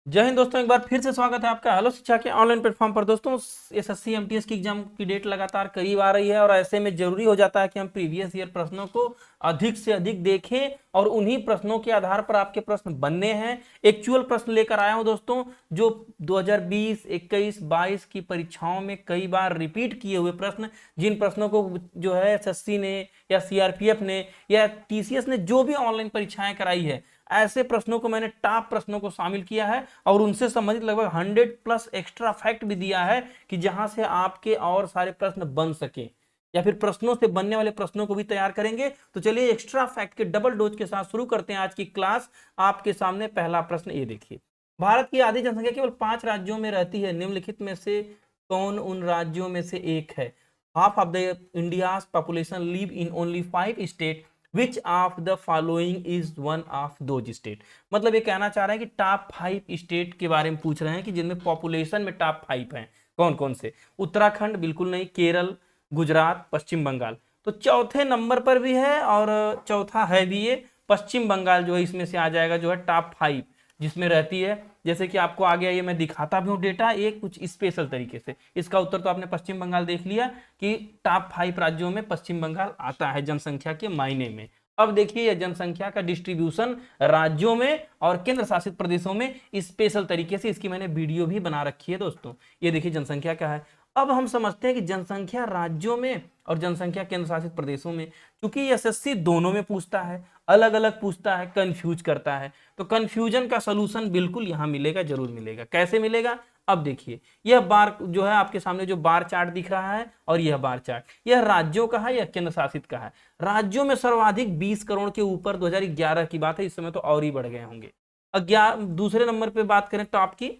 जय हिंद दोस्तों, एक बार फिर से स्वागत है आपका हेलो शिक्षा के ऑनलाइन प्लेटफॉर्म पर। दोस्तों, एसएससी एमटीएस की एग्जाम की डेट लगातार करीब आ रही है और ऐसे में जरूरी हो जाता है कि हम प्रीवियस ईयर प्रश्नों को अधिक से अधिक देखें और उन्हीं प्रश्नों के आधार पर आपके प्रश्न बनने हैं। एक्चुअल प्रश्न लेकर आया हूं दोस्तों, जो 2020, 21, 22 की परीक्षाओं में कई बार रिपीट किए हुए प्रश्न, जिन प्रश्नों को जो है एसएससी ने या सीआरपीएफ ने या टीसीएस ने जो भी ऑनलाइन परीक्षाएं कराई है, ऐसे प्रश्नों को मैंने टॉप प्रश्नों को शामिल किया है और उनसे संबंधित लगभग 100+ एक्स्ट्रा फैक्ट भी दिया है कि जहां से आपके और सारे प्रश्न बन सके या फिर प्रश्नों से बनने वाले प्रश्नों को भी तैयार करेंगे। तो चलिए एक्स्ट्रा फैक्ट के डबल डोज के साथ शुरू करते हैं आज की क्लास। आपके सामने पहला प्रश्न ये देखिए, भारत की आधी जनसंख्या केवल 5 राज्यों में रहती है, निम्नलिखित में से कौन उन राज्यों में से एक है? Half of the India's population live in only 5 state, which of the following is one of those state. मतलब ये कहना चाह रहे हैं कि टॉप 5 स्टेट के बारे में पूछ रहे हैं कि जिनमें पॉपुलेशन में टॉप 5 हैं, कौन कौन से? उत्तराखंड बिल्कुल नहीं, केरल, गुजरात, पश्चिम बंगाल। तो चौथे नंबर पर भी है और चौथा है भी ये पश्चिम बंगाल, जो है इसमें से आ जाएगा, जो है टॉप 5 जिसमें रहती है। जैसे कि आपको आ गया, ये मैं दिखाता भी हूँ डेटा एक कुछ स्पेशल तरीके से। इसका उत्तर तो आपने पश्चिम बंगाल देख लिया कि टॉप 5 राज्यों में पश्चिम बंगाल आता है जनसंख्या के मायने में। अब देखिए यह जनसंख्या का डिस्ट्रीब्यूशन राज्यों में और केंद्र शासित प्रदेशों में स्पेशल तरीके से, इसकी मैंने वीडियो भी बना रखी है दोस्तों। ये देखिए जनसंख्या क्या है। अब हम समझते हैं कि जनसंख्या राज्यों में और जनसंख्या केंद्र शासित प्रदेशों में, क्योंकि एसएससी दोनों में पूछता है, अलग अलग पूछता है, कंफ्यूज करता है, तो कंफ्यूजन का सलूशन बिल्कुल यहां मिलेगा, जरूर मिलेगा। कैसे मिलेगा? अब देखिए, यह बार जो है आपके सामने जो बार चार्ट दिख रहा है और यह बार चार्ट, यह राज्यों का है या केंद्र शासित का है? राज्यों में सर्वाधिक 20 करोड़ के ऊपर 2011 की बात है, इस समय तो और ही बढ़ गए होंगे। दूसरे नंबर पे बात करें टॉप की,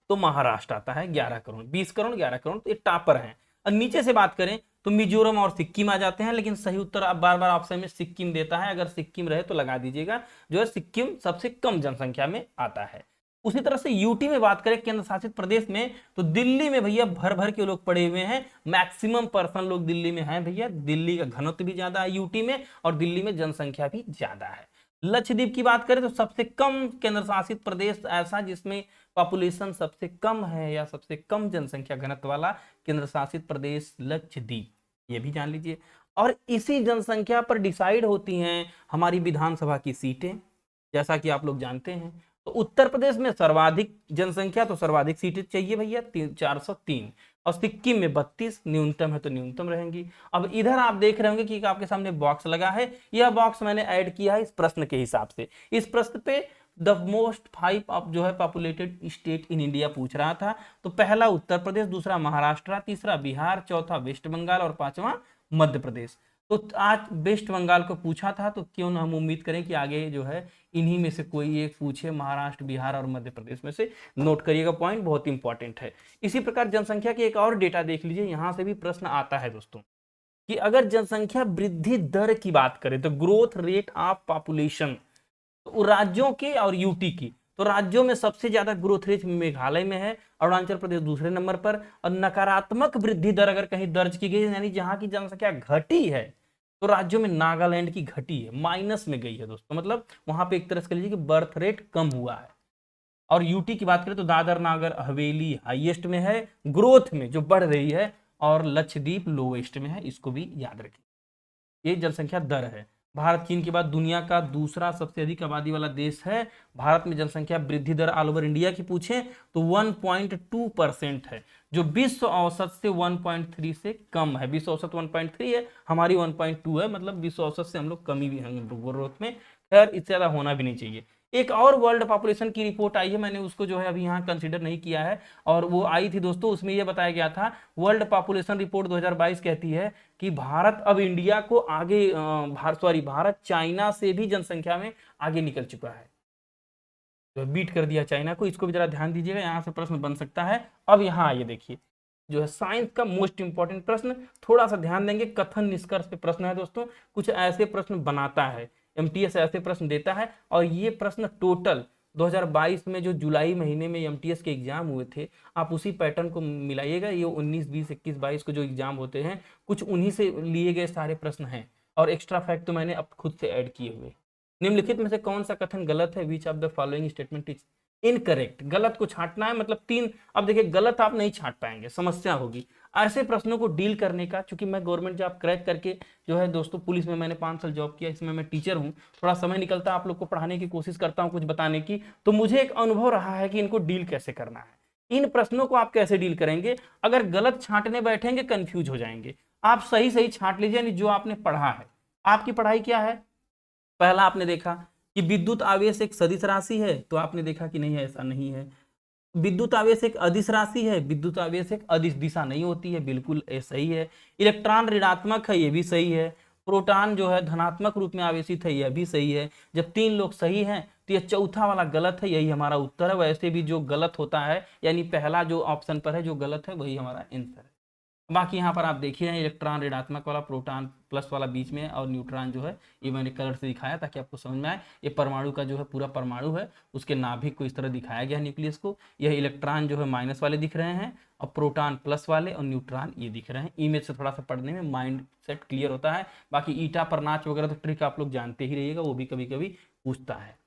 तो महाराष्ट्र आता है 11 करोड़, 20 करोड़, 11 करोड़, तो ये टॉपर हैं। और नीचे से बात करें तो मिजोरम और सिक्किम आ जाते हैं, लेकिन सही उत्तर आप बार बार ऑप्शन में सिक्किम देता है, अगर सिक्किम रहे तो लगा दीजिएगा, जो है सिक्किम सबसे कम जनसंख्या में आता है। उसी तरह से यूटी में बात करें, केंद्र शासित प्रदेश में, तो दिल्ली में भैया भर भर के लोग पड़े हुए हैं, मैक्सिमम पर्सन लोग दिल्ली में हैं भैया। दिल्ली का घनत्व भी ज्यादा है यूटी में और दिल्ली में जनसंख्या भी ज्यादा है। लक्षद्वीप की बात करें तो सबसे कम केंद्र शासित प्रदेश ऐसा जिसमें पॉपुलेशन सबसे कम है या सबसे कम जनसंख्या घनत्व वाला केंद्र शासित प्रदेश लक्षद्वीप, ये भी जान लीजिए। और इसी जनसंख्या पर डिसाइड होती हैं हमारी विधानसभा की सीटें, जैसा कि आप लोग जानते हैं। तो उत्तर प्रदेश में सर्वाधिक जनसंख्या, तो सर्वाधिक सीटें चाहिए भैया, 403, और सिक्किम में 32, न्यूनतम है तो न्यूनतम रहेंगी। अब इधर आप देख रहे होंगे कि आपके सामने बॉक्स लगा है, यह बॉक्स मैंने ऐड किया है इस प्रश्न के हिसाब से। इस प्रश्न पे द मोस्ट 5 ऑफ जो है पॉपुलेटेड स्टेट इन इंडिया पूछ रहा था। तो पहला उत्तर प्रदेश, दूसरा महाराष्ट्र, तीसरा बिहार, चौथा वेस्ट बंगाल और पांचवा मध्य प्रदेश। तो आज वेस्ट बंगाल को पूछा था, तो क्यों ना हम उम्मीद करें कि आगे जो है इन्हीं में से कोई एक पूछे, महाराष्ट्र, बिहार और मध्य प्रदेश में से। नोट करिएगा, पॉइंट बहुत इंपॉर्टेंट है। इसी प्रकार जनसंख्या के एक और डेटा देख लीजिए, यहां से भी प्रश्न आता है दोस्तों, कि अगर जनसंख्या वृद्धि दर की बात करें, तो ग्रोथ रेट ऑफ पॉपुलेशन, तो राज्यों के और यूटी की, तो राज्यों में सबसे ज्यादा ग्रोथ रेट मेघालय में है, अरुणाचल प्रदेश दूसरे नंबर पर। और नकारात्मक वृद्धि दर अगर कहीं दर्ज की गई, यानी जहां की जनसंख्या घटी है, तो राज्यों में नागालैंड की घटी है, माइनस में गई है दोस्तों, मतलब वहां पे एक तरह से लीजिए कि बर्थ रेट कम हुआ है। और यूटी की बात करें तो दादर नागर हवेली हाईएस्ट में है ग्रोथ में, जो बढ़ रही है, और लक्षद्वीप लोएस्ट में है, इसको भी याद रखें। ये जनसंख्या दर है। भारत चीन के बाद दुनिया का दूसरा सबसे अधिक आबादी वाला देश है। भारत में जनसंख्या वृद्धि दर ऑल ओवर इंडिया की पूछें तो 1.2% है, जो विश्व औसत से 1.3 से कम है। विश्व औसत 1.3 है, हमारी 1.2 है, मतलब विश्व औसत से हम लोग कमी भी हैं ग्रोथ में। खैर इससे ज्यादा होना भी नहीं चाहिए। एक और वर्ल्ड पॉपुलेशन की रिपोर्ट आई है, मैंने उसको जो है अभी यहाँ कंसीडर नहीं किया है, और वो आई थी दोस्तों, उसमें यह बताया गया था, वर्ल्ड पॉपुलेशन रिपोर्ट 2022 कहती है कि भारत अब इंडिया को आगे, भारत चाइना से भी जनसंख्या में आगे निकल चुका है, तो बीट कर दिया चाइना को। इसको भी जरा ध्यान दीजिएगा, यहाँ से प्रश्न बन सकता है। अब यहाँ आइए देखिए, जो है साइंस का मोस्ट इंपॉर्टेंट प्रश्न, थोड़ा सा ध्यान देंगे, कथन निष्कर्ष पे प्रश्न है दोस्तों। कुछ ऐसे प्रश्न बनाता है एमटीएस, ऐसे प्रश्न देता है, और ये प्रश्न टोटल 2022 में जो जुलाई महीने में एमटीएस के एग्जाम हुए थे, आप उसी पैटर्न को मिलाइएगा। ये 19, 20, 21, 22 को जो एग्जाम होते हैं, कुछ उन्हीं से लिए गए सारे प्रश्न हैं, और एक्स्ट्रा फैक्ट तो मैंने अब खुद से ऐड किए हुए। निम्नलिखित में से कौन सा कथन गलत है? Which of the following statement is incorrect, गलत को छांटना है, मतलब 3। अब देखिए गलत आप नहीं छांट पाएंगे, समस्या होगी। ऐसे प्रश्नों को डील करने का, चूंकि मैं गवर्नमेंट जॉब क्रैक करके जो है दोस्तों, पुलिस में मैंने 5 साल जॉब किया, इसमें मैं टीचर हूँ, थोड़ा समय निकलता है आप लोग को पढ़ाने की कोशिश करता हूँ, कुछ बताने की, तो मुझे एक अनुभव रहा है कि इनको डील कैसे करना है। इन प्रश्नों को आप कैसे डील करेंगे? अगर गलत छांटने बैठेंगे कंफ्यूज हो जाएंगे। आप सही सही छांट लीजिए, यानी जो आपने पढ़ा है। आपकी पढ़ाई क्या है? पहला आपने देखा कि विद्युत आवेश एक सदिश राशि है, तो आपने देखा कि नहीं है, ऐसा नहीं है। विद्युत आवेश एक अदिश राशि है, विद्युत आवेश एक अदिश दिशा नहीं होती है, बिल्कुल सही है। इलेक्ट्रॉन ऋणात्मक है, ये भी सही है। प्रोटॉन जो है धनात्मक रूप में आवेशित है, यह भी सही है। जब 3 लोग सही हैं तो ये चौथा वाला गलत है, यही हमारा उत्तर है। वैसे भी जो गलत होता है, यानी पहला जो ऑप्शन पर है जो गलत है, वही हमारा आंसर है। बाकी यहाँ पर आप देखिए इलेक्ट्रॉन ऋणात्मक वाला, प्रोटॉन प्लस वाला बीच में है, और न्यूट्रॉन जो है ये मैंने कलर से दिखाया ताकि आपको समझ में आए। ये परमाणु का जो है पूरा परमाणु है, उसके नाभिक को इस तरह दिखाया गया है, न्यूक्लियस को। यह इलेक्ट्रॉन जो है माइनस वाले दिख रहे हैं, और प्रोटॉन प्लस वाले, और न्यूट्रॉन ये दिख रहे हैं। इमेज से थोड़ा सा पढ़ने में माइंड सेट क्लियर होता है। बाकी ईटा पर नाच वगैरह तो ट्रिक आप लोग जानते ही रहिएगा, वो भी कभी कभी पूछता है।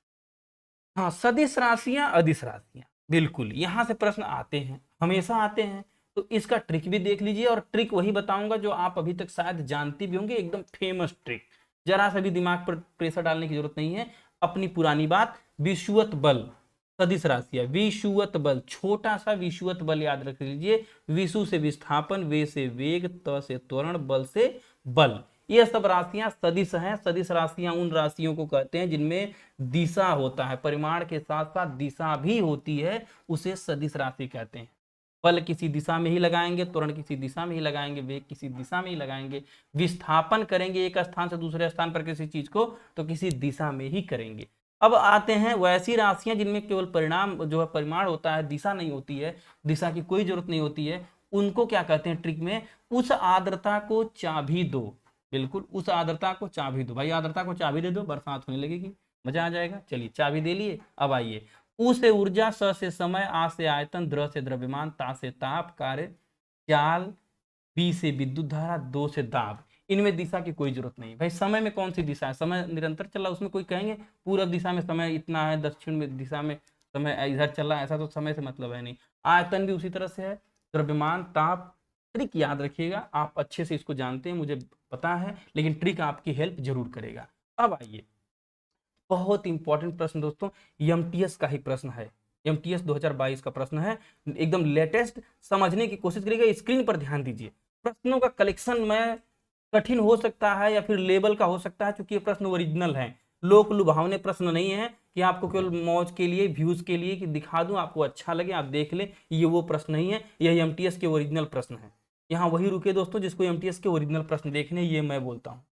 हाँ, सदिश राशियां, अदिश राशियां, बिल्कुल यहाँ से प्रश्न आते हैं, हमेशा आते हैं। तो इसका ट्रिक भी देख लीजिए, और ट्रिक वही बताऊंगा जो आप अभी तक शायद जानते भी होंगे, एकदम फेमस ट्रिक। जरा सा भी दिमाग पर प्रेशर डालने की जरूरत नहीं है। अपनी पुरानी बात, विषुवत बल, सदिश राशियां, विषुवत बल, छोटा सा विषुवत बल याद रख लीजिए। विषु से विस्थापन, वे से वेग, त से त्वरण, बल से बल, ये सब राशियां सदिश हैं। सदिश राशियां उन राशियों को कहते हैं जिनमें दिशा होता है, परिमाण के साथ साथ दिशा भी होती है, उसे सदिश राशि कहते हैं। बल किसी दिशा में ही लगाएंगे, त्वरण किसी दिशा में ही लगाएंगे, वेग किसी दिशा में ही लगाएंगे, विस्थापन करेंगे एक स्थान से दूसरे स्थान पर किसी चीज को, तो किसी दिशा में ही करेंगे। अब आते हैं वैसी राशियां जिनमें केवल परिणाम जो है, परिमाण होता है, दिशा नहीं होती है, दिशा की कोई जरूरत नहीं होती है। उनको क्या कहते हैं ट्रिक में? उस आर्द्रता को चाबी दो। बिल्कुल, उस आर्द्रता को चाबी दो। भाई आर्द्रता को चाबी दे दो, बरसात होने लगेगी, मजा आ जाएगा। चलिए चाबी दे लिए। अब आइए, उ से ऊर्जा, स से समय, आ से आयतन, द्र से द्रव्यमान, ता से ताप, कार्य चाल, बी से विद्युत धारा, दो से दाब। इनमें दिशा की कोई जरूरत नहीं। भाई समय में कौन सी दिशा है? समय निरंतर चल रहा है, उसमें कोई कहेंगे पूर्व दिशा में समय इतना है, दक्षिण में दिशा में समय इधर चल रहा है, ऐसा तो समय से मतलब है नहीं। आयतन भी उसी तरह से है, द्रव्यमान, ताप। ट्रिक याद रखिएगा, आप अच्छे से इसको जानते हैं, मुझे पता है, लेकिन ट्रिक आपकी हेल्प जरूर करेगा। अब आइए, बहुत इंपॉर्टेंट प्रश्न दोस्तों, एमटीएस का ही प्रश्न है। एमटीएस 2022 का प्रश्न है, एकदम लेटेस्ट। समझने की कोशिश करिएगा, स्क्रीन पर ध्यान दीजिए। प्रश्नों का कलेक्शन में कठिन हो सकता है या फिर लेवल का हो सकता है, क्योंकि ये प्रश्न ओरिजिनल है, लोक लुभावने प्रश्न नहीं है कि आपको केवल मौज के लिए, व्यूज के लिए कि दिखा दूं, आपको अच्छा लगे आप देख ले, ये वो प्रश्न नहीं है। यह एमटीएस के ओरिजिनल प्रश्न है। यहाँ वही रुके दोस्तों जिसको एमटीएस के ओरिजिनल प्रश्न देखने, ये मैं बोलता हूँ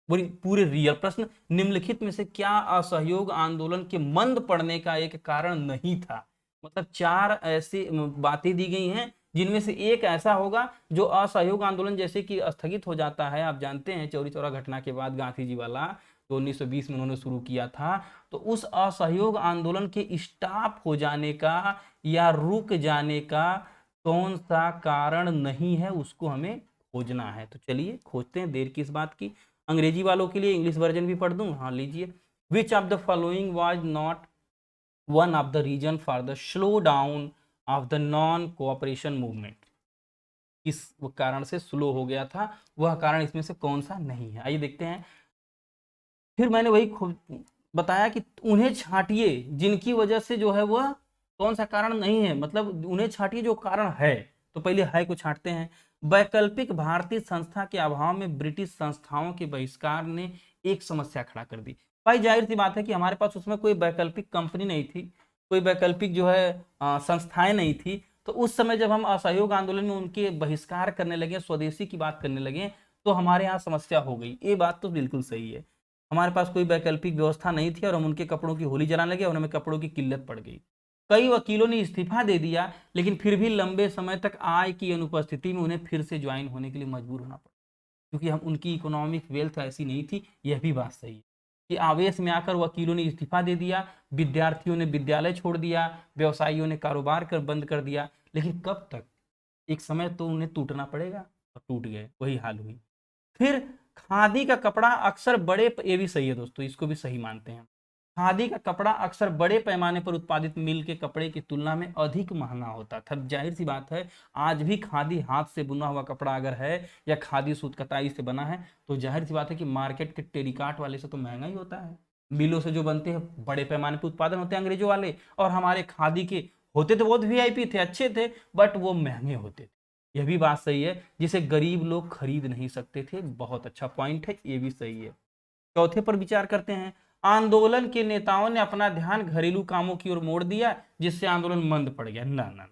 पूरे रियल प्रश्न। निम्नलिखित में से क्या असहयोग आंदोलन के मंद पड़ने का एक कारण नहीं था? मतलब 4 ऐसी बातें दी गई हैं जिनमें से एक ऐसा होगा जो असहयोग आंदोलन जैसे कि स्थगित हो जाता है। आप जानते हैं चौरी चौरा घटना के बाद गांधी जी वाला, तो 1920 में उन्होंने शुरू किया था, तो उस असहयोग आंदोलन के स्टॉप हो जाने का या रुक जाने का कौन सा कारण नहीं है, उसको हमें खोजना है। तो चलिए खोजते हैं, देर किस बात की। अंग्रेजी वालों के लिए इंग्लिश वर्जन भी पढ़ दूं, हाँ लीजिए। Which of the following was not one of the reason for the slow down of the non cooperation movement? इस कारण से स्लो हो गया था, वह कारण इसमें से कौन सा नहीं है? आइए देखते हैं। फिर मैंने वही बताया कि उन्हें छांटिए जिनकी वजह से जो है वह कौन सा कारण नहीं है, मतलब उन्हें छांटिए जो कारण है। तो पहले है को छांटते हैं। वैकल्पिक भारतीय संस्था के अभाव में ब्रिटिश संस्थाओं के बहिष्कार ने एक समस्या खड़ा कर दी। भाई जाहिर सी बात है कि हमारे पास उसमें कोई वैकल्पिक कंपनी नहीं थी, कोई वैकल्पिक जो है संस्थाएं नहीं थी। तो उस समय जब हम असहयोग आंदोलन में उनके बहिष्कार करने लगे, स्वदेशी की बात करने लगे, तो हमारे यहाँ समस्या हो गई। ये बात तो बिल्कुल सही है, हमारे पास कोई वैकल्पिक व्यवस्था नहीं थी और हम उनके कपड़ों की होली जलाने लगे और हमें कपड़ों की किल्लत पड़ गई। कई वकीलों ने इस्तीफा दे दिया, लेकिन फिर भी लंबे समय तक आय की अनुपस्थिति में उन्हें फिर से ज्वाइन होने के लिए मजबूर होना पड़ा, क्योंकि हम उनकी इकोनॉमिक वेल्थ ऐसी नहीं थी। यह भी बात सही है कि आवेश में आकर वकीलों ने इस्तीफा दे दिया, विद्यार्थियों ने विद्यालय छोड़ दिया, व्यवसायियों ने कारोबार बंद कर दिया, लेकिन कब तक? एक समय तो उन्हें टूटना पड़ेगा, और टूट गए, वही हाल हुई। फिर खादी का कपड़ा अक्सर बड़े, ये भी सही है दोस्तों, इसको भी सही मानते हैं। खादी का कपड़ा अक्सर बड़े पैमाने पर उत्पादित मिल के कपड़े की तुलना में अधिक महंगा होता था। जाहिर सी बात है, आज भी खादी हाथ से बुना हुआ कपड़ा अगर है या खादी सूत कताई से बना है तो जाहिर सी बात है कि मार्केट के टेरिकाट वाले से तो महंगा ही होता है। मिलों से जो बनते हैं बड़े पैमाने पर उत्पादन होते हैं अंग्रेजों वाले, और हमारे खादी के होते तो बहुत वीआईपी थे, अच्छे थे, बट वो महंगे होते थे। यह भी बात सही है, जिसे गरीब लोग खरीद नहीं सकते थे। बहुत अच्छा पॉइंट है, ये भी सही है। चौथे पर विचार करते हैं। आंदोलन के नेताओं ने अपना ध्यान घरेलू कामों की ओर मोड़ दिया, जिससे आंदोलन मंद पड़ गया। ना ना,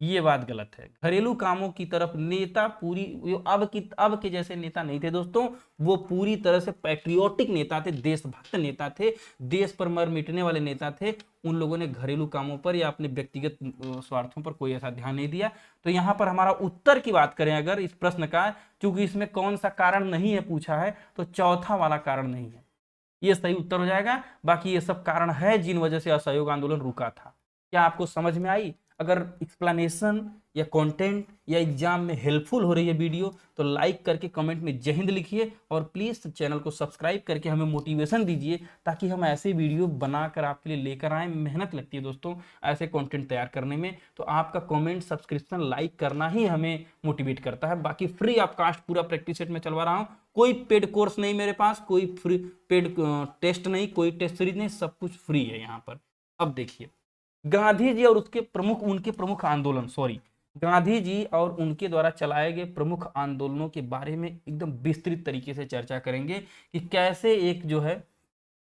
ये बात गलत है। घरेलू कामों की तरफ नेता पूरी, अब के जैसे नेता नहीं थे दोस्तों, वो पूरी तरह से पैट्रियोटिक नेता थे, देशभक्त नेता थे, देश पर मर मिटने वाले नेता थे। उन लोगों ने घरेलू कामों पर या अपने व्यक्तिगत स्वार्थों पर कोई ऐसा ध्यान नहीं दिया। तो यहाँ पर हमारा उत्तर की बात करें अगर इस प्रश्न का, क्योंकि इसमें कौन सा कारण नहीं है पूछा है, तो चौथा वाला कारण नहीं है, ये सही उत्तर हो जाएगा। बाकी ये सब कारण है जिन वजह से असहयोग आंदोलन रुका था। क्या आपको समझ में आई? अगर एक्सप्लेनेशन या कंटेंट या एग्जाम में हेल्पफुल हो रही है वीडियो तो लाइक करके कमेंट में जय हिंद लिखिए, और प्लीज चैनल को सब्सक्राइब करके हमें मोटिवेशन दीजिए, ताकि हम ऐसे वीडियो बनाकर आपके लिए लेकर आए। मेहनत लगती है दोस्तों ऐसे कंटेंट तैयार करने में, तो आपका कमेंट, सब्सक्रिप्शन, लाइक करना ही हमें मोटिवेट करता है। बाकी फ्री ऑफ कास्ट पूरा प्रैक्टिस सेट में चलवा रहा हूँ, कोई पेड कोर्स नहीं मेरे पास, कोई फ्री पेड टेस्ट नहीं, कोई टेस्ट सीरीज नहीं, सब कुछ फ्री है यहाँ पर। अब देखिए, गांधी जी और उनके प्रमुख आंदोलन, गांधी जी और उनके द्वारा चलाए गए प्रमुख आंदोलनों के बारे में एकदम विस्तृत तरीके से चर्चा करेंगे कि कैसे एक जो है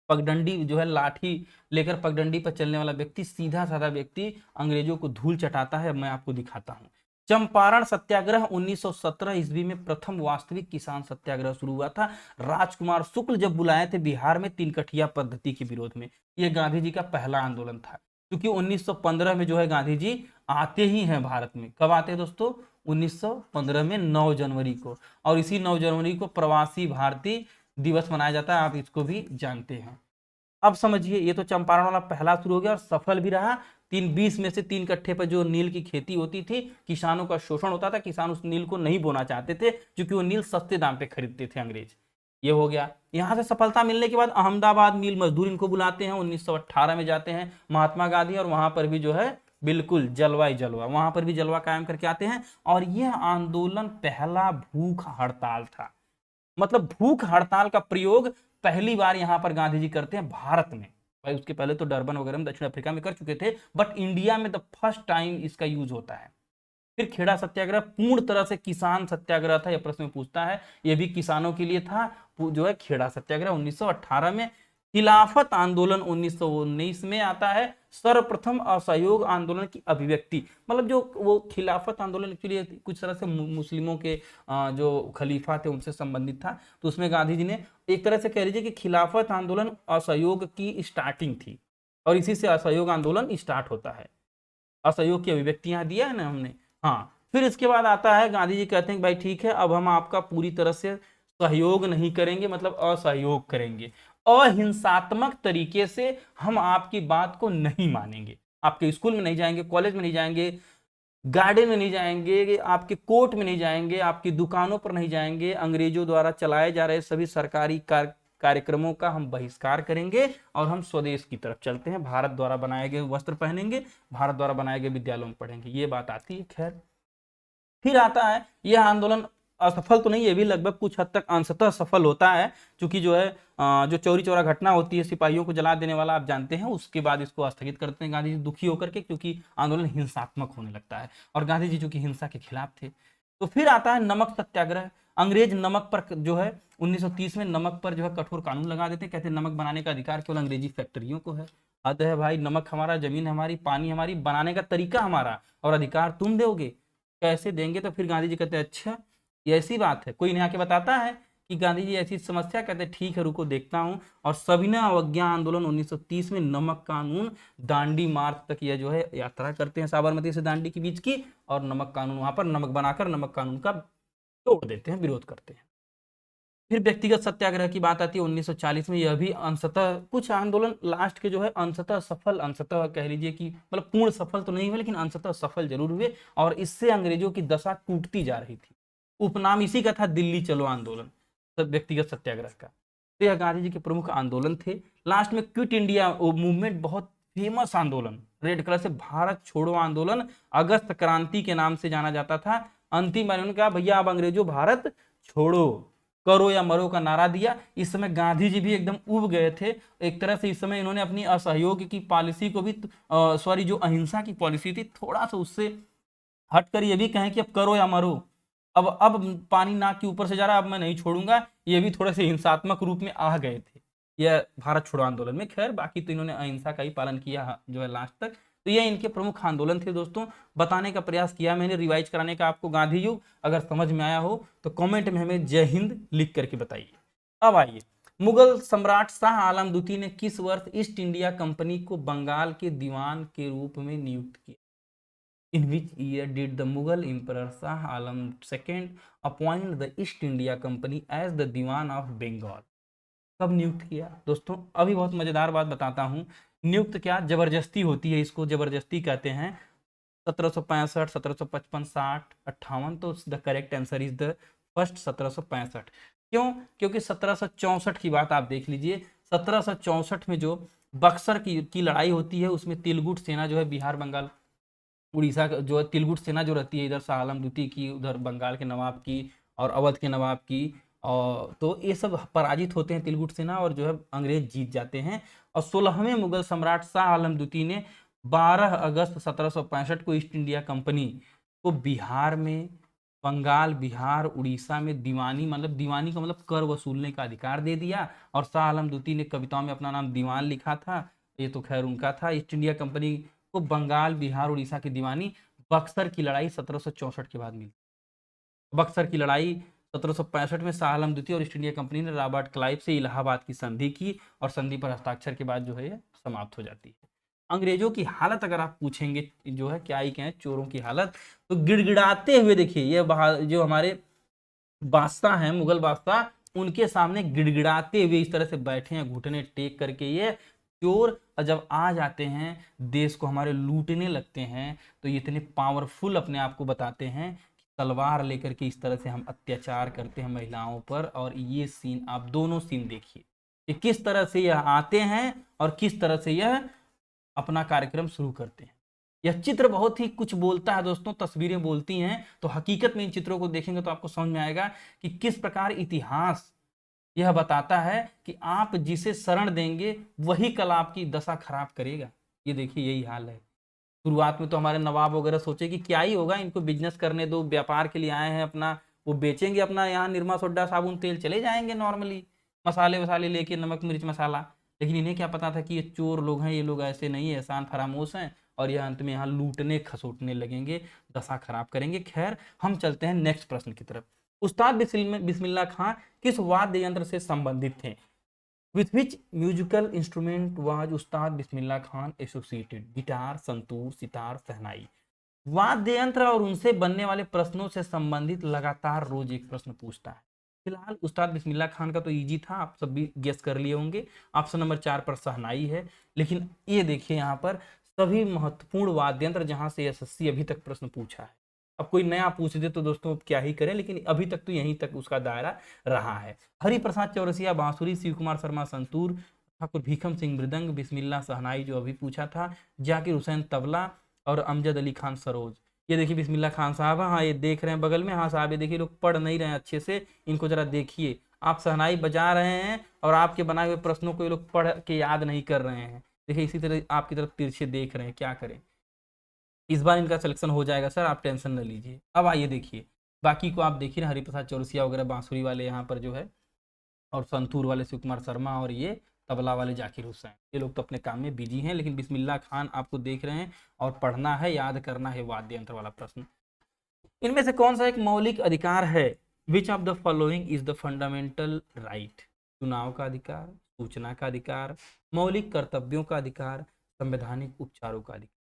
पगडंडी, जो है लाठी लेकर पगडंडी पर चलने वाला व्यक्ति, सीधा साधा व्यक्ति अंग्रेजों को धूल चटाता है। मैं आपको दिखाता हूं। चंपारण सत्याग्रह 1917 ईस्वी में प्रथम वास्तविक किसान सत्याग्रह शुरू हुआ था। राजकुमार शुक्ल जब बुलाए थे बिहार में तीन कठिया पद्धति के विरोध में, यह गांधी जी का पहला आंदोलन था। क्योंकि 1915 में जो है गांधी जी आते ही हैं भारत में। कब आते हैं दोस्तों? 1915 में 9 जनवरी को, और इसी 9 जनवरी को प्रवासी भारतीय दिवस मनाया जाता है, आप इसको भी जानते हैं। अब समझिए, ये तो चंपारण वाला पहला शुरू हो गया और सफल भी रहा। 20 में से 3 कट्ठे पर जो नील की खेती होती थी, किसानों का शोषण होता था, किसान उस नील को नहीं बोना चाहते थे क्योंकि वो नील सस्ते दाम पे खरीदते थे अंग्रेज। ये हो गया। यहां से सफलता मिलने के बाद अहमदाबाद मिल मजदूर इनको बुलाते हैं। 1918 में जाते हैं महात्मा गांधी, और वहां पर भी जो है बिल्कुल जलवा ही जलवा, वहां पर भी जलवा कायम करके आते हैं। और यह आंदोलन पहला भूख हड़ताल था। मतलब भूख हड़ताल का प्रयोग पहली बार यहां पर गांधी जी करते हैं भारत में। भाई उसके पहले तो डरबन वगैरह में, दक्षिण अफ्रीका में कर चुके थे, बट इंडिया में द फर्स्ट टाइम इसका यूज होता है। फिर खेड़ा सत्याग्रह पूर्ण तरह से किसान सत्याग्रह था, यह प्रश्न में पूछता है, यह भी किसानों के लिए था। जो है खेड़ा सत्याग्रह 1918 में। खिलाफत आंदोलन 1919 में आता है। सर्वप्रथम असहयोग आंदोलन की अभिव्यक्ति, मतलब जो वो खिलाफत आंदोलन एक्चुअली कुछ तरह से मुस्लिमों के जो खलीफा थे उनसे संबंधित था। तो उसमें गांधी जी ने एक तरह से कह लीजिए कि खिलाफत आंदोलन असहयोग की स्टार्टिंग थी, और इसी से असहयोग आंदोलन स्टार्ट होता है। असहयोग की अभिव्यक्तियां दिया है ना हमने। हाँ, फिर इसके बाद आता है गांधी जी कहते हैं भाई ठीक है, अब हम आपका पूरी तरह से सहयोग नहीं करेंगे, मतलब असहयोग करेंगे। अहिंसात्मक तरीके से हम आपकी बात को नहीं मानेंगे। आपके स्कूल में नहीं जाएंगे, कॉलेज में नहीं जाएंगे, गार्डन में नहीं जाएंगे, आपके कोर्ट में नहीं जाएंगे, आपकी दुकानों पर नहीं जाएंगे। अंग्रेजों द्वारा चलाए जा रहे सभी सरकारी कार्यक्रमों का हम बहिष्कार करेंगे, और हम स्वदेश की तरफ चलते हैं। भारत द्वारा बनाए गए वस्त्र पहनेंगे, भारत द्वारा बनाए गए विद्यालयों में पढ़ेंगे। ये बात आती है। खैर, फिर आता है यह आंदोलन असफल तो नहीं, ये भी लगभग कुछ हद तक अंशतः सफल होता है, क्योंकि जो है जो चौरी चौरा घटना होती है, सिपाहियों को जला देने वाला, आप जानते हैं। उसके बाद इसको स्थगित करते हैं गांधी जी दुखी होकर के, क्योंकि आंदोलन हिंसात्मक होने लगता है, और गांधी जी चूंकि हिंसा के खिलाफ थे। तो फिर आता है नमक सत्याग्रह। अंग्रेज नमक पर जो है 1930 में नमक पर जो है कठोर कानून लगा देते हैं। कहते हैं नमक बनाने का अधिकार केवल अंग्रेजी फैक्ट्रियों को है। हद है भाई, नमक हमारा, जमीन हमारी, पानी हमारी, बनाने का तरीका हमारा, और अधिकार तुम दोगे, कैसे देंगे? तो फिर गांधी जी कहते हैं अच्छा ये ऐसी बात है। कोई नहीं आके बताता है कि गांधी जी ऐसी समस्या, कहते हैं ठीक है रुको देखता हूं। और सविनय अवज्ञा आंदोलन 1930 में नमक कानून, दांडी मार्च तक यह जो है यात्रा करते हैं साबरमती से दांडी के बीच की, और नमक कानून वहां पर नमक बनाकर नमक कानून का तोड़ देते हैं, विरोध करते हैं। फिर व्यक्तिगत सत्याग्रह की बात आती है 1940 में। यह भी अंशतः, कुछ आंदोलन लास्ट के जो है अंशतः सफल, अंशतः कह लीजिए कि मतलब पूर्ण सफल तो नहीं हुए, लेकिन अंशतः सफल जरूर हुए, और इससे अंग्रेजों की दशा टूटती जा रही थी। उपनाम इसी का था दिल्ली चलो आंदोलन, व्यक्तिगत सत्याग्रह का। तो यह गांधी जी के प्रमुख आंदोलन थे। लास्ट में क्विट इंडिया मूवमेंट, बहुत फेमस आंदोलन, रेड कलर से भारत छोड़ो आंदोलन, अगस्त क्रांति के नाम से जाना जाता था। अंतिम बार उन्होंने कहा भैया अब अंग्रेजों भारत छोड़ो, करो या मरो का नारा दिया। इस समय गांधी जी भी एकदम उब गए थे एक तरह से। इस समय इन्होंने अपनी असहयोग की पॉलिसी को भी सॉरी जो अहिंसा की पॉलिसी थी थोड़ा सा उससे हटकर ये भी कहें कि अब करो या मरो, अब पानी नाक के ऊपर से जा रहा, अब मैं नहीं छोड़ूंगा, ये भी थोड़े से हिंसात्मक रूप में आ गए थे यह भारत छोड़ो आंदोलन में। खैर बाकी तो इन्होंने अहिंसा का ही पालन किया जो है लास्ट तक। तो ये इनके प्रमुख आंदोलन थे दोस्तों, बताने का प्रयास किया मैंने, रिवाइज कराने का आपको गांधी युग। अगर समझ में आया हो तो कमेंट में हमें जय हिंद लिख करके बताइए। अब आइए, मुगल सम्राट शाह आलम द्वितीय ने किस वर्ष ईस्ट इंडिया कंपनी को बंगाल के दीवान के रूप में नियुक्त किया? In which year did the Mughal Emperor Shah Alam II appoint the East India Company as the Diwan of Bengal? कब नियुक्त किया दोस्तों? अभी बहुत मजेदार बात बताता हूँ। नियुक्त क्या, जबरदस्ती होती है, इसको जबरदस्ती कहते हैं। 1765, 1755, 60, 58, तो the correct answer is the first 1765। क्यों? क्योंकि 1764 की बात आप देख लीजिए। 1764 में जो बक्सर की लड़ाई होती है, उसमें तिलगुट सेना जो है बिहार बंगाल उड़ीसा जो है तिलगुट सेना जो रहती है, इधर शाह आलम द्वितीय की, उधर बंगाल के नवाब की और अवध के नवाब की, और तो ये सब पराजित होते हैं तिलगुट सेना, और जो है अंग्रेज जीत जाते हैं। और 16वें मुगल सम्राट शाह आलम द्वितीय ने 12 अगस्त 1765 को ईस्ट इंडिया कंपनी को बिहार में, बंगाल, बिहार, उड़ीसा में दीवानी, मतलब दीवानी का मतलब कर वसूलने का अधिकार दे दिया। और शाह आलम द्वितीय ने कविताओं में अपना नाम दीवान लिखा था, ये तो खैर उनका था। ईस्ट इंडिया कंपनी को बंगाल, बिहार, उड़ीसा की दीवानी बक्सर की लड़ाई 1764 के बाद मिली। बक्सर की लड़ाई 1765 में शाह आलम द्वितीय और ईस्ट इंडिया कंपनी ने रॉबर्ट क्लाइव से इलाहाबाद की संधि की, और संधि पर हस्ताक्षर के बाद जो है समाप्त हो जाती है। अंग्रेजों की हालत अगर आप पूछेंगे जो है क्या ही कहें, चोरों की हालत, तो गिड़गिड़ाते हुए देखिए ये जो हमारे बादशाह हैं, मुगल बादशाह, उनके सामने गिड़गिड़ाते हुए इस तरह से बैठे हैं, घुटने टेक करके। ये चोर जब आ जाते हैं, देश को हमारे लूटने लगते हैं, तो ये इतने पावरफुल अपने आप को बताते हैं कि तलवार लेकर के इस तरह से हम अत्याचार करते हैं महिलाओं पर। और ये सीन, आप दोनों सीन देखिए कि किस तरह से यह आते हैं और किस तरह से यह अपना कार्यक्रम शुरू करते हैं। यह चित्र बहुत ही कुछ बोलता है दोस्तों, तस्वीरें बोलती हैं। तो हकीकत में इन चित्रों को देखेंगे तो आपको समझ में आएगा कि किस प्रकार इतिहास यह बताता है कि आप जिसे शरण देंगे वही कल आपकी दशा खराब करेगा। ये देखिए यही हाल है। शुरुआत में तो हमारे नवाब वगैरह सोचे कि क्या ही होगा, इनको बिजनेस करने दो, व्यापार के लिए आए हैं, अपना वो बेचेंगे, अपना यहाँ निरमा सोडा साबुन तेल, चले जाएंगे नॉर्मली, मसाले वसाले लेके, नमक मिर्च मसाला। लेकिन इन्हें क्या पता था कि ये चोर लोग हैं, ये लोग ऐसे नहीं है, शांत फरामोश हैं, और यह अंत में यहाँ लूटने खसोटने लगेंगे, दशा खराब करेंगे। खैर हम चलते हैं नेक्स्ट प्रश्न की तरफ। उस्ताद बिस्मिल्लाह खां किस वाद्य यंत्र से संबंधित थे? With which musical instrument was Ustad Bismillah Khan associated? Guitar, santoor, sitar, शहनाई। वाद्य यंत्र और उनसे बनने वाले प्रश्नों से संबंधित लगातार रोज एक प्रश्न पूछता है। फिलहाल उस्ताद बिस्मिल्लाह खान का तो इजी था, आप सब भी गेस कर लिए होंगे। ऑप्शन नंबर 4 पर शहनाई है। लेकिन ये देखिए यहाँ पर सभी महत्वपूर्ण वाद्य यंत्र जहां से एसएससी अभी तक प्रश्न पूछा है। अब कोई नया पूछ दे तो दोस्तों अब क्या ही करें, लेकिन अभी तक तो यहीं तक उसका दायरा रहा है। हरिप्रसाद चौरसिया बांसुरी, शिव कुमार शर्मा संतूर, ठाकुर भीखम सिंह मृदंग, बिस्मिल्लाह शहनाई जो अभी पूछा था, जाकिर हुसैन तबला, और अमजद अली खान सरोज। ये देखिए बिस्मिल्लाह खान साहब, हाँ ये देख रहे हैं बगल में, हाँ साहब ये देखिए लोग पढ़ नहीं रहे हैं अच्छे से, इनको जरा देखिए। आप शहनाई बजा रहे हैं और आपके बनाए हुए प्रश्नों को ये लोग पढ़ के याद नहीं कर रहे हैं। देखिए इसी तरह आपकी तरफ तिरछे देख रहे हैं, क्या करें। इस बार इनका सिलेक्शन हो जाएगा सर, आप टेंशन न लीजिए। अब आइए देखिए बाकी को, आप देखिए ना, हरिप्रसाद चौरसिया वगैरह बांसुरी वाले यहाँ पर जो है, और संतूर वाले शिव कुमार शर्मा, और ये तबला वाले जाकिर हुसैन, ये लोग तो अपने काम में बिजी हैं। लेकिन बिस्मिल्लाह खान आपको देख रहे हैं और पढ़ना है, याद करना है वाद्य यंत्र वाला प्रश्न। इनमें से कौन सा एक मौलिक अधिकार है? Which of the following is the fundamental right? चुनाव का अधिकार, सूचना का अधिकार, मौलिक कर्तव्यों का अधिकार, संवैधानिक उपचारों का अधिकार।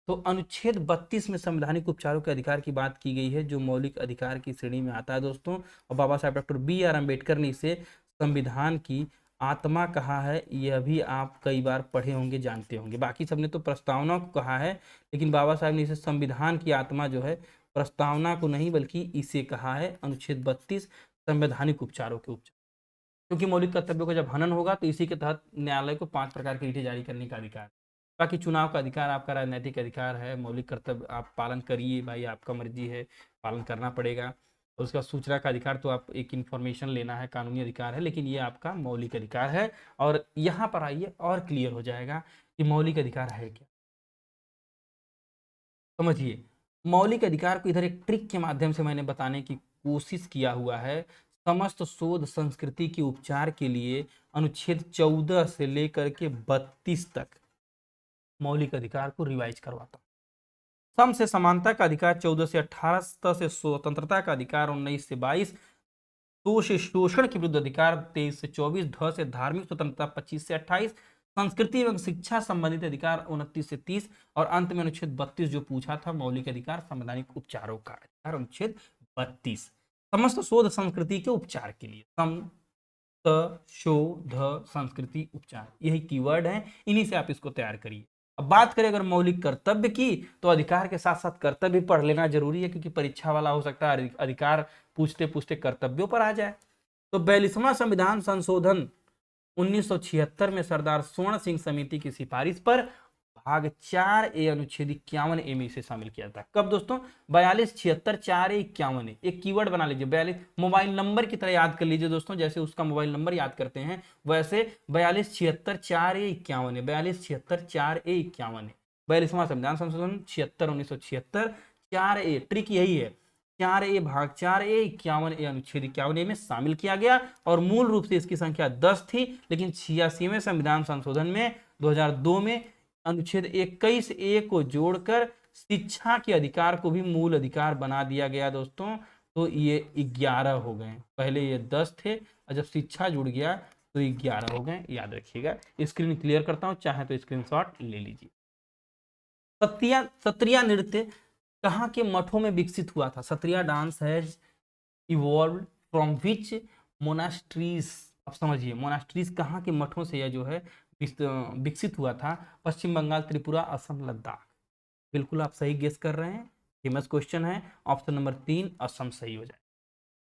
तो अनुच्छेद 32 में संवैधानिक उपचारों के अधिकार की बात की गई है, जो मौलिक अधिकार की श्रेणी में आता है दोस्तों। और बाबा साहब डॉक्टर बी आर अम्बेडकर ने इसे संविधान की आत्मा कहा है, यह भी आप कई बार पढ़े होंगे, जानते होंगे। बाकी सबने तो प्रस्तावना को कहा है, लेकिन बाबा साहब ने इसे संविधान की आत्मा जो है, प्रस्तावना को नहीं बल्कि इसे कहा है, अनुच्छेद 32 संवैधानिक उपचारों के उपचार। क्योंकि मौलिक कर्तव्यों का जब हनन होगा तो इसी के तहत न्यायालय को 5 प्रकार की रीटें जारी करने का अधिकार है। बाकी चुनाव का अधिकार आपका राजनैतिक अधिकार है, मौलिक कर्तव्य आप पालन करिए भाई, आपका मर्जी है, पालन करना पड़ेगा। और उसका सूचना का अधिकार तो आप एक इन्फॉर्मेशन लेना है, कानूनी अधिकार है, लेकिन ये आपका मौलिक अधिकार है। और यहाँ पर आइए और क्लियर हो जाएगा कि मौलिक अधिकार है क्या। समझिए, मौलिक अधिकार को इधर एक ट्रिक के माध्यम से मैंने बताने की कोशिश किया हुआ है। समस्त शोध संस्कृति के उपचार के लिए अनुच्छेद 14 से लेकर के 32 तक मौलिक अधिकार को रिवाइज करवाता हूं। सम से समानता का अधिकार 14 से 18, स से स्वतंत्रता का अधिकार 19 से 22, शो से शोषण के विरुद्ध अधिकार 23 से 24, ध से धार्मिक स्वतंत्रता 25 से 28, संस्कृति एवं शिक्षा संबंधित अधिकार 29 से 30, और अंत में अनुच्छेद 32 जो पूछा था मौलिक अधिकार संवैधानिक उपचारों का अधिकार अनुच्छेद 32, समस्त शोध संस्कृति के उपचार के लिए। सम शोध संस्कृति उपचार, यही कीवर्ड है, इन्हीं से आप इसको तैयार करिए। अब बात करें अगर मौलिक कर्तव्य की, तो अधिकार के साथ साथ कर्तव्य पढ़ लेना जरूरी है, क्योंकि परीक्षा वाला हो सकता है अधिकार पूछते पूछते कर्तव्यों पर आ जाए। तो 42वां संविधान संशोधन 1976 में सरदार स्वर्ण सिंह समिति की सिफारिश पर भाग 4A अनुच्छेद 51A में इसे शामिल किया था। कब दोस्तों? 42 76 4A 51A, एक कीवर्ड बना लीजिए। 42 मोबाइल नंबर की तरह याद कर लीजिए दोस्तों, जैसे उसका मोबाइल नंबर याद करते हैं वैसे 42 76 4A 51A, 42 76 4A 51A, 42वां संविधान संशोधन 76 1976 4A। ट्रिक यही है, 4A भाग 4A 51A अनुच्छेद 51A में शामिल किया गया, और मूल रूप से इसकी संख्या 10 थी, लेकिन 86वें संविधान संशोधन में 2002 में अनुच्छेद 21A को जोड़कर शिक्षा के अधिकार को भी मूल अधिकार बना दिया गया दोस्तों। तो ये 11 हो गए, पहले ये 10 थे और जब शिक्षा जुड़ गया तो 11 हो गए, याद रखिएगा। स्क्रीन क्लियर करता हूं, चाहे तो स्क्रीनशॉट ले लीजिए। सत्रिया नृत्य कहाँ के मठों में विकसित हुआ था? Sattriya dance has evolved from which monasteries? अब समझिए, मोनास्ट्रीज कहाँ के मठों से यह जो है विकसित हुआ था? पश्चिम बंगाल, त्रिपुरा, असम, लद्दाख। बिल्कुल आप सही गेस कर रहे हैं, फेमस क्वेश्चन है। ऑप्शन नंबर 3 असम सही हो जाए।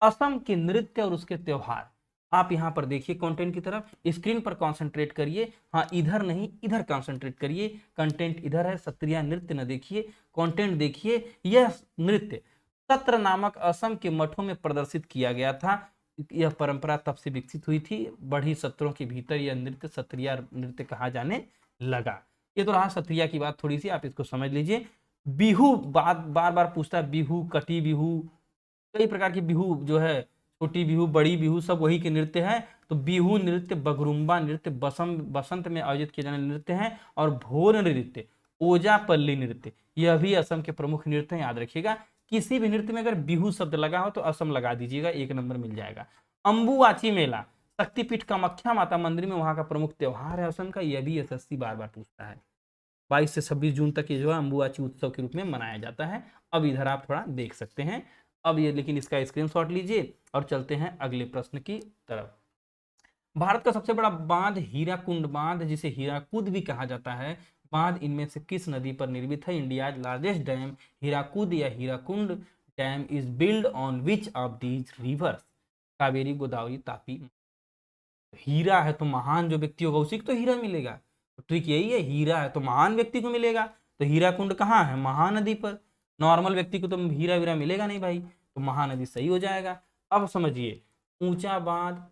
असम के नृत्य और उसके त्योहार, आप यहां पर देखिए कंटेंट की तरफ, स्क्रीन पर कंसंट्रेट करिए। हाँ, इधर नहीं, इधर कंसंट्रेट करिए, कंटेंट इधर है, सत्रिया नृत्य न देखिए, कंटेंट देखिए। यह नृत्य सत्र नामक असम के मठों में प्रदर्शित किया गया था। यह परंपरा तब से विकसित हुई थी, बढ़ी सत्रों के भीतर यह नृत्य सत्रिया नृत्य कहा जाने लगा। ये तो रहा सत्रिया की बात, थोड़ी सी आप इसको समझ लीजिए। बिहू बार बार पूछता है, बिहू, कटी बिहू, कई प्रकार की बिहू जो है, छोटी बिहू, बड़ी बिहू, सब वही के नृत्य है। तो बिहू नृत्य, बगरुम्बा नृत्य बसंत में आयोजित किए जाने नृत्य हैं, और भोर नृत्य, ओजापल्ली नृत्य, यह भी असम के प्रमुख नृत्य हैं, याद रखिएगा। किसी भी नृत्य में अगर बिहू शब्द लगा हो तो असम लगा दीजिएगा, 1 नंबर मिल जाएगा। अंबुवाची मेला, शक्तिपीठ कामाख्या माता मंदिर में वहां का प्रमुख त्योहार है असम का, यह भी एसएससी बार बार पूछता है। 22 से 26 जून तक ये जो है अंबुवाची उत्सव के रूप में मनाया जाता है। अब इधर आप थोड़ा देख सकते हैं। अब ये लेकिन इसका स्क्रीनशॉट लीजिए और चलते हैं अगले प्रश्न की तरफ। भारत का सबसे बड़ा बांध हीराकुंड बांध, जिसे हीराकुद भी कहा जाता है, बांध इनमें से किस नदी पर निर्मित है? इंडिया लार्जेस्ट डैम हीराकुद या Hirakund dam is build on which of these rivers? Kaveri, Godavari, Tapi. हीरा है तो महान जो व्यक्ति होगा उसी को तो हीरा मिलेगा। तो ट्रिक यही है, हीरा है तो महान व्यक्ति को मिलेगा। तो हीरा कुंड कहाँ है? महानदी पर। नॉर्मल व्यक्ति को तो हीरा वीरा मिलेगा नहीं भाई, तो महानदी सही हो जाएगा। अब समझिए, ऊंचा बांध,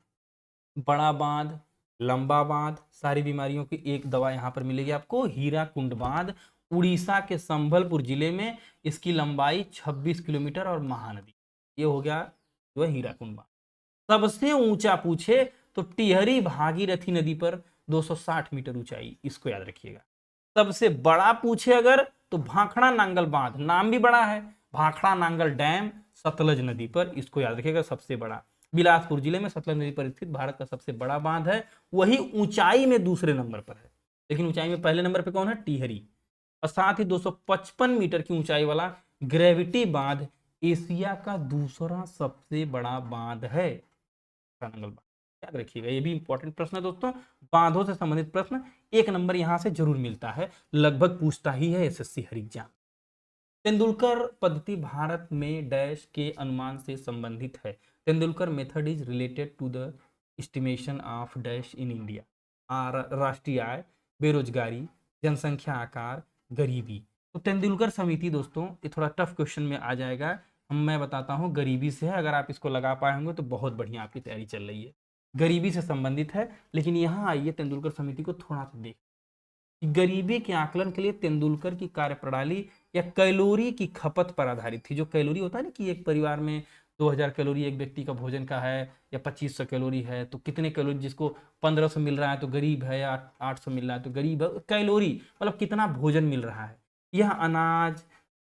बड़ा बांध, लंबा बांध, सारी बीमारियों की एक दवा यहाँ पर मिलेगी आपको, हीराकुंड बांध, उड़ीसा के संबलपुर जिले में। इसकी लंबाई 26 किलोमीटर और महानदी, ये हो गया जो है हीराकुंड बांध। सबसे ऊंचा पूछे तो टिहरी भागीरथी नदी पर 260 मीटर ऊंचाई, इसको याद रखिएगा। सबसे बड़ा पूछे अगर तो भाखड़ा नांगल बांध, नाम भी बड़ा है, भाखड़ा नांगल डैम सतलज नदी पर, इसको याद रखिएगा सबसे बड़ा। बिलासपुर जिले में सतलज नदी पर स्थित भारत का सबसे बड़ा बांध है, वही ऊंचाई में दूसरे नंबर पर है, लेकिन ऊंचाई में पहले नंबर पर कौन है? टिहरी। और साथ ही 255 मीटर की ऊंचाई वाला ग्रेविटी बांध एशिया का दूसरा सबसे बड़ा बांध है, नांगल बांध, याद रखिएगा। ये भी इंपॉर्टेंट प्रश्न है दोस्तों, बांधों से संबंधित प्रश्न 1 नंबर यहां से जरूर मिलता है, लगभग पूछता ही है एसएससी हर एग्जाम। तेंदुलकर पद्धति भारत में डैश के अनुमान से संबंधित है? Tendulkar method is related to the estimation of dash in India, राष्ट्रीय आय, बेरोजगारी, जनसंख्या आकार, गरीबी। तो तेंदुलकर समिति दोस्तों ये थोड़ा टफ क्वेश्चन में आ जाएगा, मैं बताता हूँ गरीबी से है, अगर आप इसको लगा पाए होंगे तो बहुत बढ़िया आपकी तैयारी चल रही है, गरीबी से संबंधित है। लेकिन यहाँ आइए तेंदुलकर समिति को थोड़ा सा देख, गरीबी के आकलन के लिए तेंदुलकर की कार्यप्रणाली या कैलोरी की खपत पर आधारित थी। जो कैलोरी होता है ना कि एक परिवार में 2000 कैलोरी एक व्यक्ति का भोजन का है या 2500 कैलोरी है, तो कितने कैलोरी, जिसको 1500 मिल रहा है तो गरीब है, या 800 मिल रहा है तो गरीब है। कैलोरी मतलब कितना भोजन मिल रहा है। यह अनाज,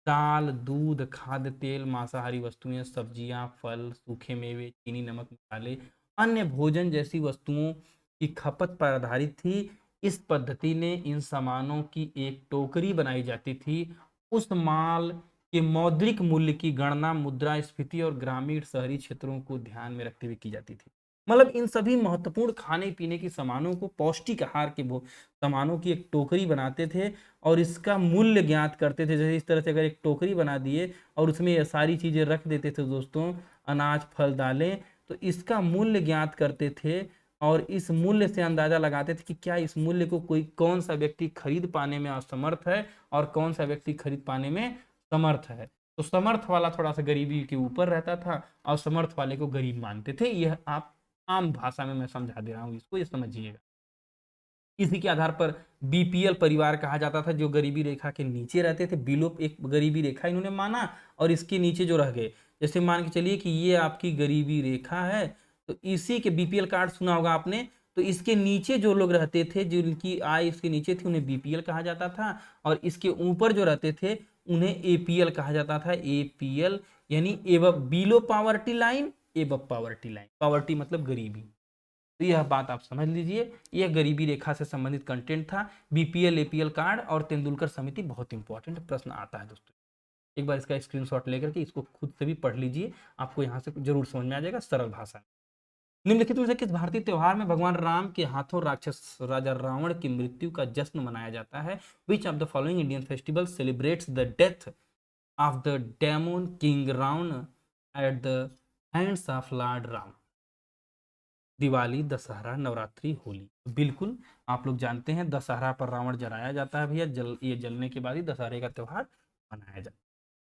दाल, दूध, खाद्य तेल, मांसाहारी वस्तुएं, सब्जियां, फल, सूखे मेवे, चीनी, नमक, मसाले, अन्य भोजन जैसी वस्तुओं की खपत पर आधारित थी। इस पद्धति ने इन सामानों की एक टोकरी बनाई जाती थी। उस माल के मौद्रिक मूल्य की गणना मुद्रास्फीति और ग्रामीण शहरी क्षेत्रों को ध्यान में रखते हुए की जाती थी। मतलब इन सभी महत्वपूर्ण खाने पीने के सामानों को, पौष्टिक आहार के सामानों की एक टोकरी बनाते थे और इसका मूल्य ज्ञात करते थे। जैसे इस तरह से अगर एक टोकरी बना दिए और उसमें ये सारी चीजें रख देते थे दोस्तों, अनाज, फल, दालें, तो इसका मूल्य ज्ञात करते थे और इस मूल्य से अंदाजा लगाते थे कि क्या इस मूल्य को कोई कौन सा व्यक्ति खरीद पाने में असमर्थ है और कौन सा व्यक्ति खरीद पाने में समर्थ है। तो समर्थ वाला थोड़ा सा गरीबी के ऊपर रहता था और समर्थ वाले को गरीब मानते थे। यह आप आम भाषा में मैं समझा दे रहा हूँ, इसको ये समझिएगा। इसी के आधार पर बीपीएल परिवार कहा जाता था, जो गरीबी रेखा के नीचे रहते थे। बिलो एक गरीबी रेखा इन्होंने माना और इसके नीचे जो रह गए, जैसे मान के चलिए कि ये आपकी गरीबी रेखा है, तो इसी के बीपीएल कार्ड सुना होगा आपने, तो इसके नीचे जो लोग रहते थे, जिनकी आय इसके नीचे थी, उन्हें बीपीएल कहा जाता था और इसके ऊपर जो रहते थे उन्हें एपीएल कहा जाता था। एपीएल यानी एवं बिलो पावर्टी लाइन, एवं पावर्टी लाइन, पावर्टी मतलब गरीबी। तो यह बात आप समझ लीजिए, यह गरीबी रेखा से संबंधित कंटेंट था। बीपीएल, एपीएल कार्ड और तेंदुलकर समिति बहुत इंपॉर्टेंट प्रश्न आता है दोस्तों। एक बार इसका स्क्रीनशॉट लेकर के इसको खुद से भी पढ़ लीजिए, आपको यहाँ से जरूर समझ में आ जाएगा सरल भाषा में। निम्नलिखित में से किस भारतीय त्योहार में भगवान राम के हाथों राक्षस राजा रावण की मृत्यु का जश्न मनाया जाता है? Which of the following Indian festival celebrates the death of the demon king Ravan at the hands of lord Ram? Diwali, Dussehra, Navratri, Holi. बिल्कुल आप लोग जानते हैं दशहरा पर रावण जलाया जाता है भैया, ये जलने के बाद ही दशहरे का त्योहार मनाया जाता है।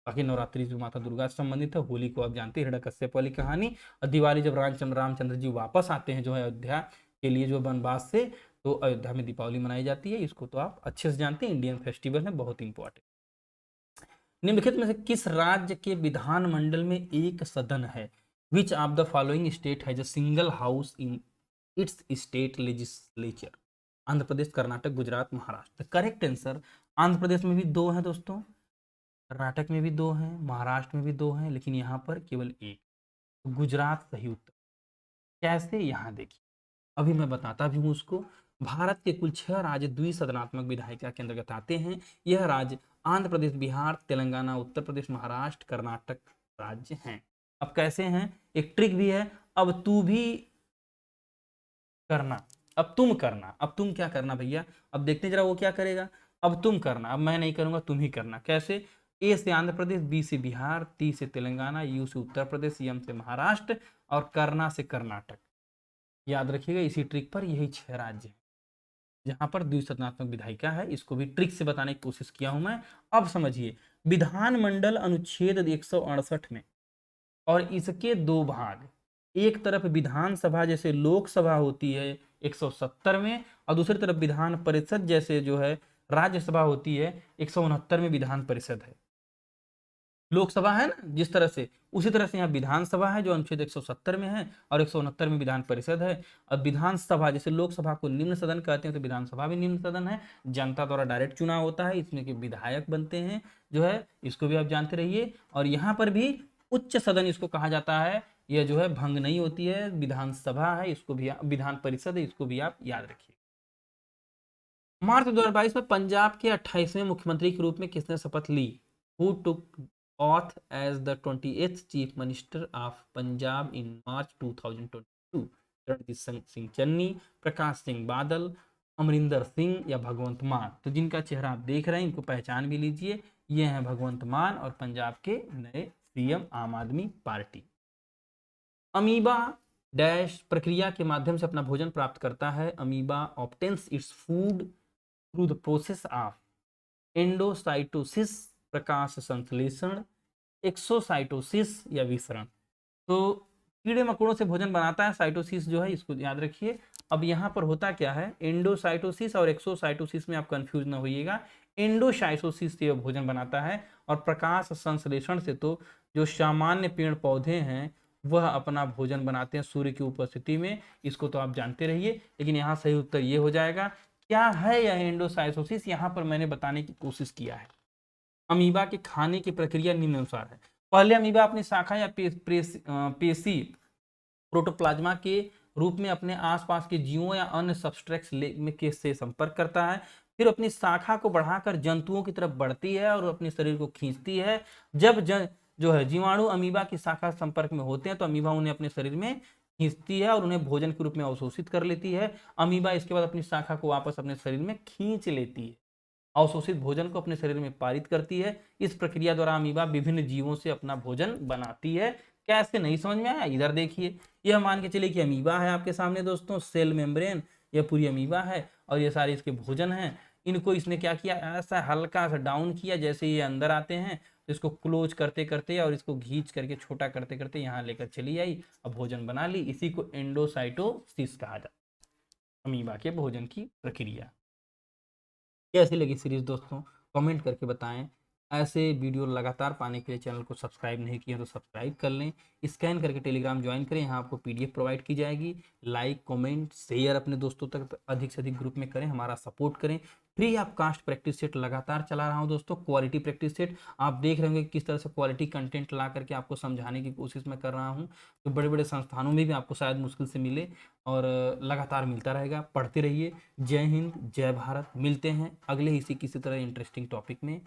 बाकी नवरात्रि जो माता दुर्गा से संबंधित है, होली को आप जानते हैं हिरण्यकश्यप वाली कहानी, और दिवाली जब रामचंद्र जी वापस आते हैं जो है अयोध्या के लिए, जो वनवास से, तो अयोध्या में दीपावली मनाई जाती है। इसको तो आप अच्छे से जानते हैं, इंडियन फेस्टिवल है, बहुत इंपॉर्टेंट। निम्नलिखित में से किस राज्य के विधानमंडल में एक सदन है? Which of the following state has a single house in its state legislature? Andhra Pradesh, Karnataka, Gujarat, Maharashtra. Correct answer, Andhra Pradesh में भी दो हैं दोस्तों, कर्नाटक में भी दो हैं, महाराष्ट्र में भी दो हैं, लेकिन यहाँ पर केवल एक। गुजरात सही उत्तर। कैसे, यहाँ देखिए, अभी मैं बताता भी हूँ उसको। भारत के कुल 6 राज्य द्विसदनात्मक विधायिका के अंतर्गत आते हैं। यह राज्य आंध्र प्रदेश, बिहार, तेलंगाना, उत्तर प्रदेश, महाराष्ट्र, कर्नाटक राज्य हैं। अब कैसे हैं, एक ट्रिक भी है। अब तू भी करना, अब तुम करना, अब तुम क्या करना भैया, अब देखते हैं जरा वो क्या करेगा। अब तुम करना, अब मैं नहीं करूंगा, तुम ही करना। कैसे? ए से आंध्र प्रदेश, बी से बिहार, टी से तेलंगाना, यू से उत्तर प्रदेश, एम से महाराष्ट्र और करना से कर्नाटक। याद रखिएगा, इसी ट्रिक पर यही 6 राज्य हैं जहां पर द्विसदनात्मक विधायिका है। इसको भी ट्रिक से बताने की कोशिश किया हूं मैं। अब समझिए, विधानमंडल अनुच्छेद 168 में और इसके दो भाग, एक तरफ विधानसभा जैसे लोकसभा होती है 170 में, और दूसरी तरफ विधान परिषद जैसे जो है राज्यसभा होती है 169 में। विधान परिषद है, लोकसभा है ना जिस तरह से, उसी तरह से यहाँ विधानसभा है जो अनुच्छेद 170 में है और 169 में विधान परिषद है। अब विधानसभा जैसे लोकसभा को निम्न सदन कहते हैं, तो विधानसभा भी निम्न सदन है, जनता द्वारा डायरेक्ट चुनाव होता है, इसमें के विधायक बनते हैं जो है, इसको भी आप जानते रहिए। और यहाँ पर भी उच्च सदन इसको कहा जाता है, यह जो है भंग नहीं होती है, विधानसभा है, इसको भी विधान परिषद है, इसको भी आप याद रखिए। मार्च 2022 में पंजाब के 28वें मुख्यमंत्री के रूप में किसने शपथ ली? Who took oath as the 28th chief minister of Punjab in March 2022? Ranjit Singh Channi, Prakash Singh Badal, Amarinder Singh या भगवंत मान। तो जिनका चेहरा आप देख रहे हैं इनको पहचान भी लीजिए, ये हैं भगवंत मान और पंजाब के नए सीएम आम आदमी पार्टी। अमीबा डैश प्रक्रिया के माध्यम से अपना भोजन प्राप्त करता है। Amoeba obtains its food through the process of endocytosis प्रकाश संश्लेषण, एक्सोसाइटोसिस या विसरण। तो कीड़े मकोड़ों से भोजन बनाता है, साइटोसिस जो है इसको याद रखिए। अब यहाँ पर होता क्या है, एंडोसाइटोसिस और एक्सोसाइटोसिस में आप कंफ्यूज ना होइएगा। एंडोसाइटोसिस से भोजन बनाता है और प्रकाश संश्लेषण से तो जो सामान्य पेड़ पौधे हैं वह अपना भोजन बनाते हैं सूर्य की उपस्थिति में। इसको तो आप जानते रहिए, लेकिन यहाँ सही उत्तर ये हो जाएगा। क्या है यह एंडोसाइटोसिस, यहाँ पर मैंने बताने की कोशिश किया है। अमीबा के खाने की प्रक्रिया निम्नानुसार है। पहले अमीबा अपनी शाखा या पेशी प्रोटोप्लाज्मा के रूप में अपने आसपास के जीवों या अन्य सबस्ट्रेट्स के से संपर्क करता है, फिर अपनी शाखा को बढ़ाकर जंतुओं की तरफ बढ़ती है और अपने शरीर को खींचती है। जब जो है जीवाणु अमीबा की शाखा संपर्क में होते हैं तो अमीबा उन्हें अपने शरीर में खींचती है और उन्हें भोजन के रूप में अवशोषित कर लेती है। अमीबा इसके बाद अपनी शाखा को वापस अपने शरीर में खींच लेती है, अवशोषित भोजन को अपने शरीर में पारित करती है। इस प्रक्रिया द्वारा अमीबा विभिन्न जीवों से अपना भोजन बनाती है। कैसे, नहीं समझ में आया? इधर देखिए, यह मान के चलिए कि अमीबा है आपके सामने दोस्तों, सेल मेम्ब्रेन, यह पूरी अमीबा है और ये सारे इसके भोजन हैं। इनको इसने क्या किया, ऐसा हल्का सा डाउन किया, जैसे ये अंदर आते हैं तो इसको क्लोज करते करते और इसको घींच करके छोटा करते करते यहाँ लेकर चली आई, अब भोजन बना ली। इसी को एंडोसाइटोसिस कहा जाता है, अमीबा के भोजन की प्रक्रिया। कैसी लगी सीरीज दोस्तों, कमेंट करके बताएं। ऐसे वीडियो लगातार पाने के लिए चैनल को सब्सक्राइब नहीं किया तो सब्सक्राइब कर लें, स्कैन करके टेलीग्राम ज्वाइन करें, यहाँ आपको पीडीएफ प्रोवाइड की जाएगी। लाइक कमेंट शेयर अपने दोस्तों तक अधिक से अधिक ग्रुप में करें, हमारा सपोर्ट करें। Free of cost practice set लगातार चला रहा हूँ दोस्तों, क्वालिटी प्रैक्टिस सेट। आप देख रहे होंगे किस तरह से क्वालिटी कंटेंट ला करके आपको समझाने की कोशिश मैं कर रहा हूँ, तो बड़े बड़े संस्थानों में भी आपको शायद मुश्किल से मिले और लगातार मिलता रहेगा। पढ़ते रहिए। जय हिंद, जय भारत। मिलते हैं अगले इसी किसी तरह इंटरेस्टिंग टॉपिक में।